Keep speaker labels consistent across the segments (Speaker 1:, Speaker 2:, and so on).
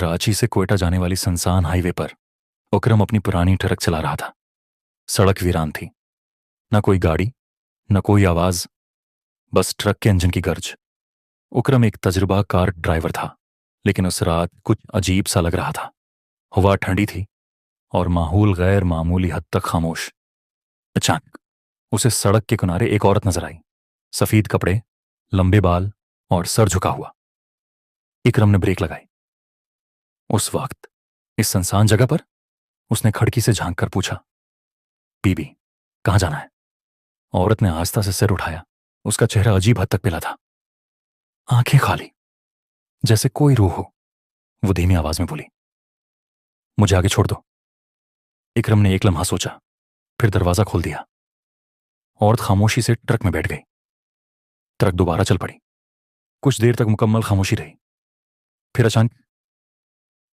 Speaker 1: कराची से क्वेटा जाने वाली सुनसान हाईवे पर उकरम अपनी पुरानी ट्रक चला रहा था। सड़क वीरान थी, न कोई गाड़ी, न कोई आवाज, बस ट्रक के इंजन की गर्ज। उकरम एक तजुर्बाकार ड्राइवर था, लेकिन उस रात कुछ अजीब सा लग रहा था। हवा ठंडी थी और माहौल गैर मामूली हद तक खामोश। अचानक उसे सड़क के किनारे एक औरत नजर आई। सफेद कपड़े, लंबे बाल और सर झुका हुआ। इकरम ने ब्रेक लगाई। उस वक्त इस सुनसान जगह पर उसने खिड़की से झांक कर पूछा, बीबी, कहां जाना है? औरत ने आस्था से सिर उठाया। उसका चेहरा अजीब हद तक पिला था, आंखें खाली, जैसे कोई रूह हो। वो धीमी आवाज में बोली, मुझे आगे छोड़ दो। इकरम ने एक लम्हा सोचा, फिर दरवाजा खोल दिया। औरत खामोशी से ट्रक में बैठ गई। ट्रक दोबारा चल पड़ी। कुछ देर तक मुकम्मल खामोशी रही। फिर अचानक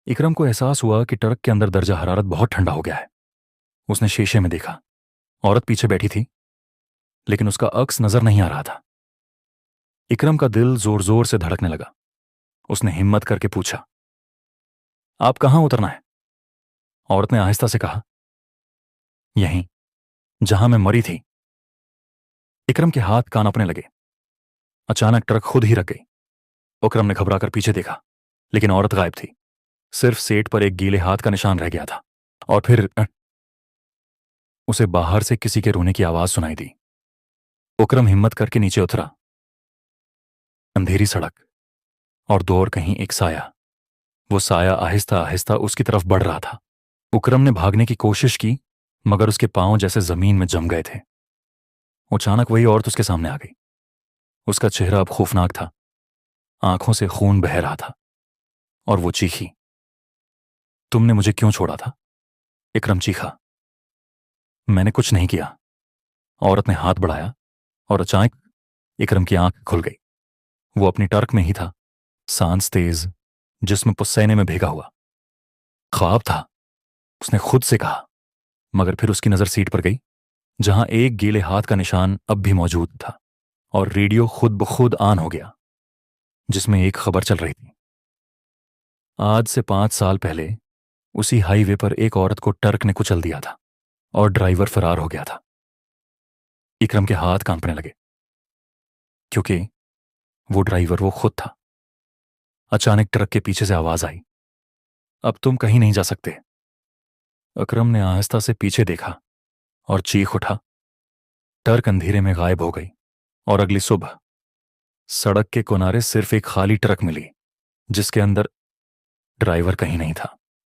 Speaker 1: इकरम को एहसास हुआ कि ट्रक के अंदर दर्जा हरारत बहुत ठंडा हो गया है। उसने शीशे में देखा। औरत पीछे बैठी थी, लेकिन उसका अक्स नजर नहीं आ रहा था। इकरम का दिल जोर जोर से धड़कने लगा। उसने हिम्मत करके पूछा, आप कहां उतरना है? औरत ने आहिस्ता से कहा, यहीं, जहां मैं मरी थी। इकरम के हाथ कांपने लगे। अचानक ट्रक खुद ही रुक गई। इकरम ने घबराकर पीछे देखा, लेकिन औरत गायब थी। सिर्फ सेट पर एक गीले हाथ का निशान रह गया था। और फिर उसे बाहर से किसी के रोने की आवाज सुनाई दी। इकरम हिम्मत करके नीचे उतरा। अंधेरी सड़क और दूर कहीं एक साया। वो साया आहिस्ता आहिस्ता उसकी तरफ बढ़ रहा था। इकरम ने भागने की कोशिश की, मगर उसके पांव जैसे जमीन में जम गए थे। अचानक वही औरत उसके सामने आ गई। उसका चेहरा अब खौफनाक था। आंखों से खून बह रहा था और वो चीखी, तुमने मुझे क्यों छोड़ा था? इकरम चीखा, मैंने कुछ नहीं किया। औरत ने हाथ बढ़ाया और अचानक इकरम की आंख खुल गई। वो अपनी ट्रक में ही था, सांस तेज, जिस्म पुस्सैने में भीगा हुआ। ख्वाब था, उसने खुद से कहा। मगर फिर उसकी नजर सीट पर गई, जहां एक गीले हाथ का निशान अब भी मौजूद था, और रेडियो खुद ब खुद ऑन हो गया, जिसमें एक खबर चल रही थी। आज से 5 साल पहले उसी हाईवे पर एक औरत को ट्रक ने कुचल दिया था और ड्राइवर फरार हो गया था। इकरम के हाथ कांपने लगे, क्योंकि वो ड्राइवर वो खुद था। अचानक ट्रक के पीछे से आवाज आई, अब तुम कहीं नहीं जा सकते। इकरम ने आहिस्ता से पीछे देखा और चीख उठा। ट्रक अंधेरे में गायब हो गई और अगली सुबह सड़क के किनारे सिर्फ एक खाली ट्रक मिली, जिसके अंदर ड्राइवर कहीं नहीं था।